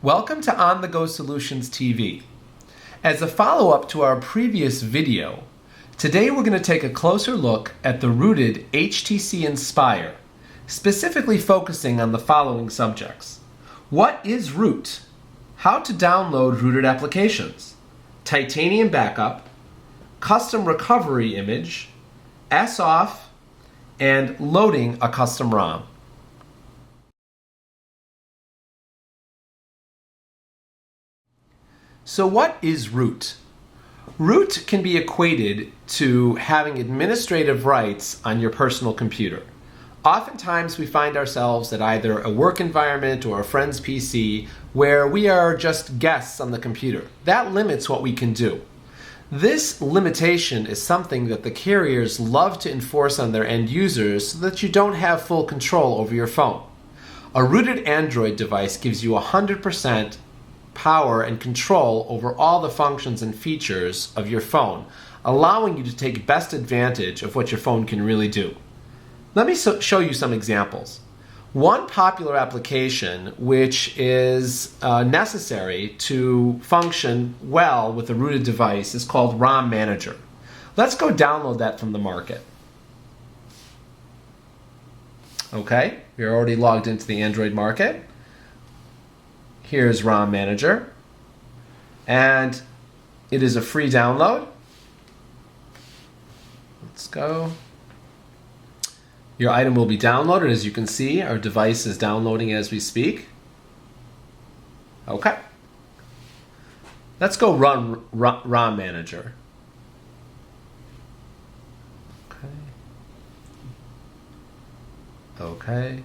Welcome to On The Go Solutions TV. As a follow-up to our previous video, today we're going to take a closer look at the rooted HTC Inspire, specifically focusing on the following subjects. What is root? How to download rooted applications, titanium backup, custom recovery image, S-off, and loading a custom ROM. So what is root? Root can be equated to having administrative rights on your personal computer. Oftentimes we find ourselves at either a work environment or a friend's PC where we are just guests on the computer. That limits what we can do. This limitation is something that the carriers love to enforce on their end users so that you don't have full control over your phone. A rooted Android device gives you 100% power and control over all the functions and features of your phone, allowing you to take best advantage of what your phone can really do. Let me show you some examples. One popular application which is necessary to function well with a rooted device is called ROM Manager. Let's go download that from the market. Okay, you're already logged into the Android market. Here's ROM Manager, and it is a free download. Let's go. Your item will be downloaded. As you can see, our device is downloading as we speak. Okay. Let's go run ROM Manager. Okay.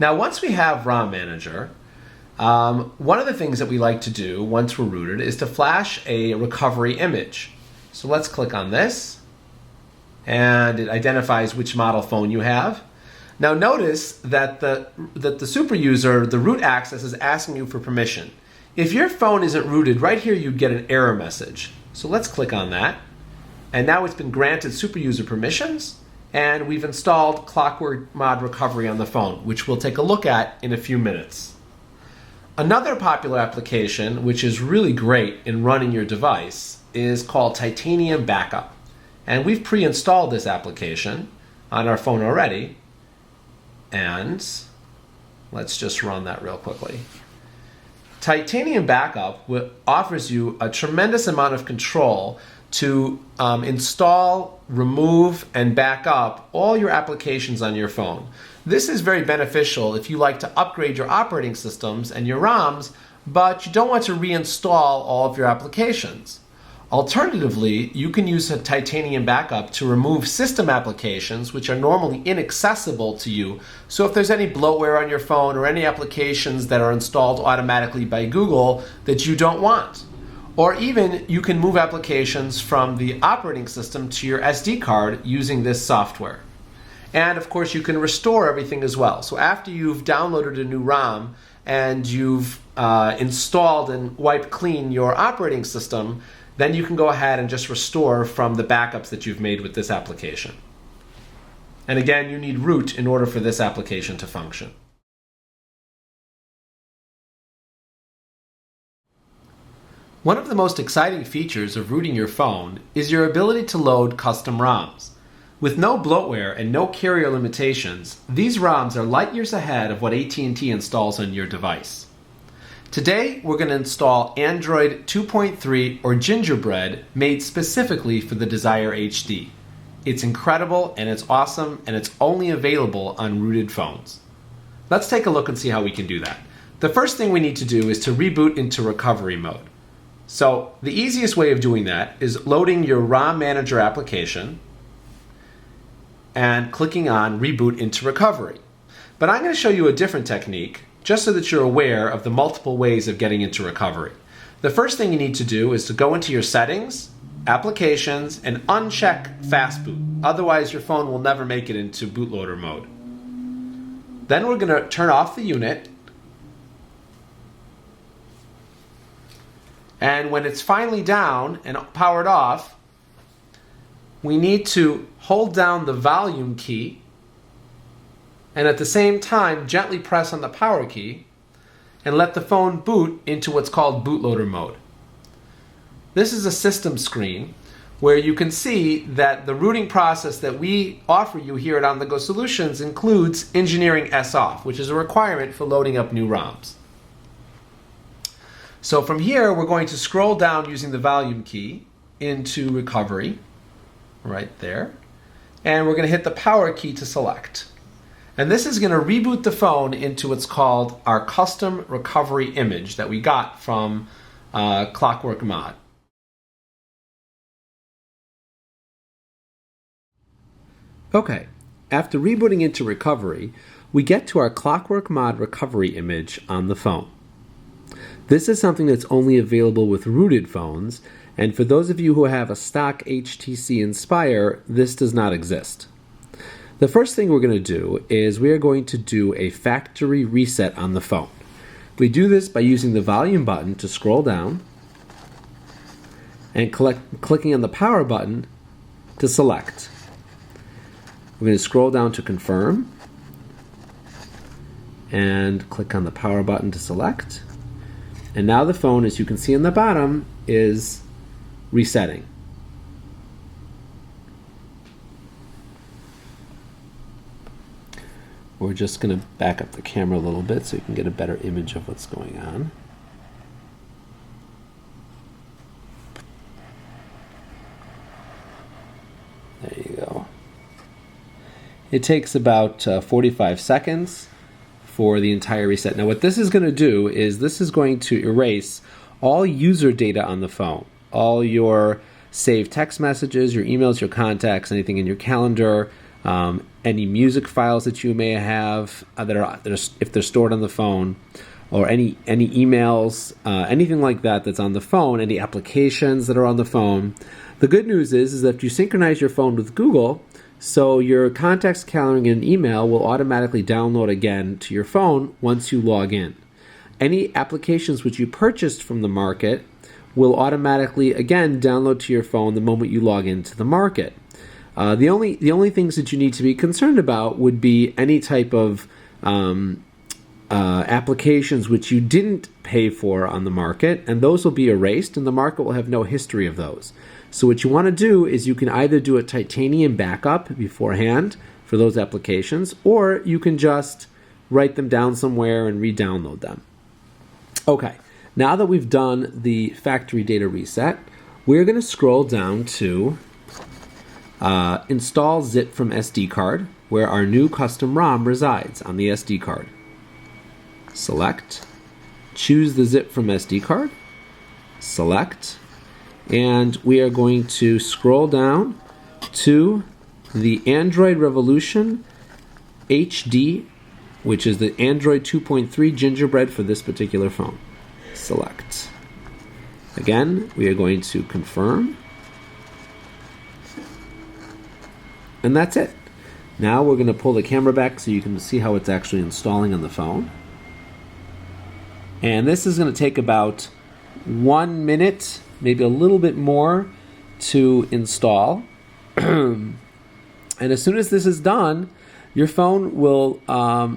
Now, once we have ROM Manager, one of the things that we like to do once we're rooted is to flash a recovery image. So let's click on this, and it identifies which model phone you have. Now notice that the super user, the root access, is asking you for permission. If your phone isn't rooted, right here you'd get an error message. So let's click on that, and now it's been granted super user permissions, and we've installed ClockworkMod Recovery on the phone, which we'll take a look at in a few minutes. Another popular application, which is really great in running your device, is called Titanium Backup. And we've pre-installed this application on our phone already. And let's just run that real quickly. Titanium Backup offers you a tremendous amount of control to install, remove, and back up all your applications on your phone. This is very beneficial if you like to upgrade your operating systems and your ROMs, but you don't want to reinstall all of your applications. Alternatively, you can use a Titanium Backup to remove system applications which are normally inaccessible to you. So if there's any bloatware on your phone or any applications that are installed automatically by Google that you don't want. Or even you can move applications from the operating system to your SD card using this software. And of course you can restore everything as well. So after you've downloaded a new ROM and you've installed and wiped clean your operating system, then you can go ahead and just restore from the backups that you've made with this application. And again, you need root in order for this application to function. One of the most exciting features of rooting your phone is your ability to load custom ROMs. With no bloatware and no carrier limitations, these ROMs are light years ahead of what AT&T installs on your device. Today, we're going to install Android 2.3 or Gingerbread made specifically for the Desire HD. It's incredible and it's awesome, and it's only available on rooted phones. Let's take a look and see how we can do that. The first thing we need to do is to reboot into recovery mode. So the easiest way of doing that is loading your ROM Manager application and clicking on Reboot into Recovery. But I'm going to show you a different technique just so that you're aware of the multiple ways of getting into recovery. The first thing you need to do is to go into your settings, applications, and uncheck fast boot. Otherwise your phone will never make it into bootloader mode. Then we're going to turn off the unit, and when it's finally down and powered off, we need to hold down the volume key and at the same time gently press on the power key, and let the phone boot into what's called bootloader mode. This is a system screen where you can see that the rooting process that we offer you here at On The Go Solutions includes engineering S-off, which is a requirement for loading up new ROMs. So from here, we're going to scroll down using the volume key into recovery, right there, and we're going to hit the power key to select. And this is going to reboot the phone into what's called our custom recovery image that we got from ClockworkMod. Okay, after rebooting into recovery, we get to our ClockworkMod Recovery image on the phone. This is something that's only available with rooted phones, and for those of you who have a stock HTC Inspire, this does not exist. The first thing we're going to do is we are going to do a factory reset on the phone. We do this by using the volume button to scroll down and clicking on the power button to select. We're going to scroll down to confirm and click on the power button to select. And now the phone, as you can see on the bottom, is resetting. We're just going to back up the camera a little bit so you can get a better image of what's going on. There you go. It takes about 45 seconds for the entire reset. Now what this is going to do is this is going to erase all user data on the phone, all your saved text messages, your emails, your contacts, anything in your calendar, any music files that you may have that are if they're stored on the phone, or any emails, anything like that that's on the phone, any applications that are on the phone. The good news is that if you synchronize your phone with Google, so your contacts, calendar, and email will automatically download again to your phone once you log in. Any applications which you purchased from the market will automatically again download to your phone the moment you log into the market. The only things that you need to be concerned about would be any type of applications which you didn't pay for on the market, and those will be erased, and the market will have no history of those. So what you want to do is you can either do a titanium backup beforehand for those applications, or you can just write them down somewhere and re-download them. Okay, now that we've done the factory data reset, we're going to scroll down to install zip from SD card, where our new custom ROM resides on the SD card. Select, choose the zip from SD card, select, and we are going to scroll down to the Android Revolution HD, which is the Android 2.3 Gingerbread for this particular phone. Select. Again, we are going to confirm. And that's it. Now we're going to pull the camera back so you can see how it's actually installing on the phone. And this is going to take about 1 minute, maybe a little bit more, to install. And as soon as this is done, your phone will,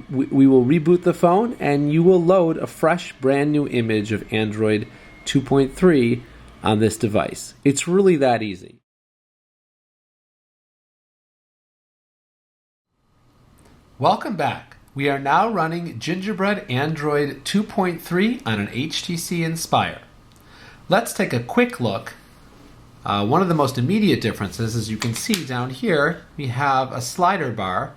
we will reboot the phone, and you will load a fresh, brand new image of Android 2.3 on this device. It's really that easy. Welcome back. We are now running Gingerbread Android 2.3 on an HTC Inspire. Let's take a quick look. One of the most immediate differences, as you can see down here, we have a slider bar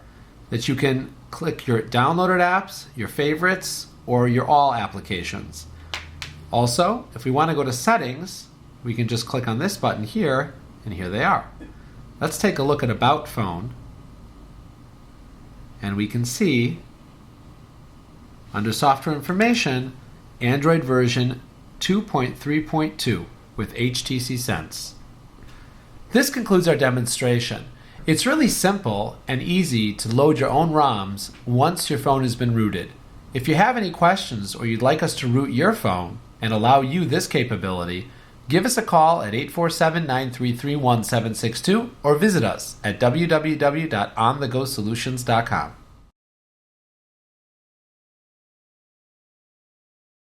that you can click your downloaded apps, your favorites, or your all applications. Also, if we want to go to settings, we can just click on this button here, and here they are. Let's take a look at About Phone, and we can see under Software Information, Android version 2.3.2 with HTC Sense. This concludes our demonstration. It's really simple and easy to load your own ROMs once your phone has been rooted. If you have any questions or you'd like us to root your phone and allow you this capability, give us a call at 847-933-1762 or visit us at www.onthegosolutions.com.